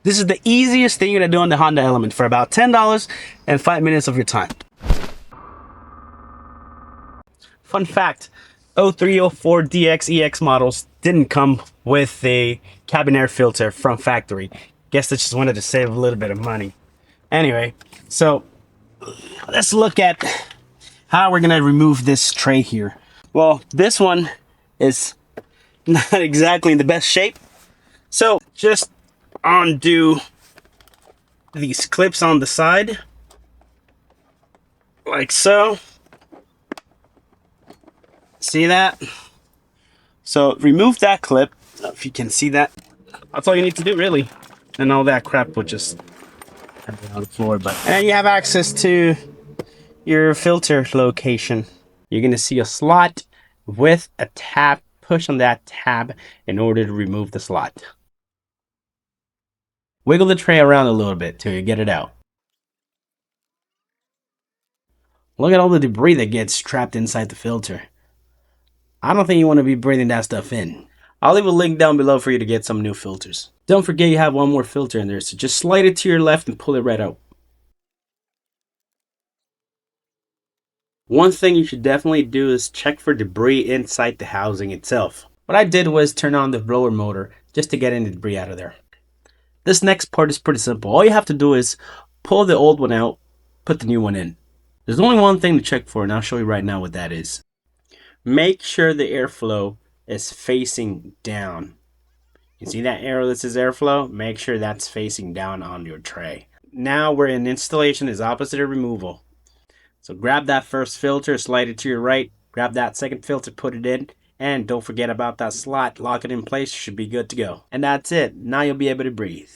This is the easiest thing you're gonna do on the Honda Element for about $10 and 5 minutes of your time. Fun fact, 03, 04 DX, EX models didn't come with a cabin air filter from factory. Guess they just wanted to save a little bit of money. Anyway, so let's look at how we're gonna remove this tray here. Well, this one is not exactly in the best shape. So just undo these clips on the side, like so. See that? So remove that clip, if you can see that. That's all you need to do, really. And all that crap will just happen on the floor. And you have access to your filter location. You're gonna see a slot with a tab. Push on that tab in order to remove the slot. Wiggle the tray around a little bit till you get it out. Look at all the debris that gets trapped inside the filter. I don't think you want to be breathing that stuff in. I'll leave a link down below for you to get some new filters. Don't forget you have one more filter in there, so just slide it to your left and pull it right out. One thing you should definitely do is check for debris inside the housing itself. What I did was turn on the blower motor just to get any debris out of there. This next part is pretty simple. All you have to do is pull the old one out, put the new one in. There's only one thing to check for, and I'll show you right now what that is. Make sure the airflow is facing down. You see that arrow that says airflow? Make sure that's facing down on your tray. Now we're in installation is opposite of removal. So grab that first filter, slide it to your right, grab that second filter, put it in, and don't forget about that slot. Lock it in place, you should be good to go. And that's it. Now you'll be able to breathe.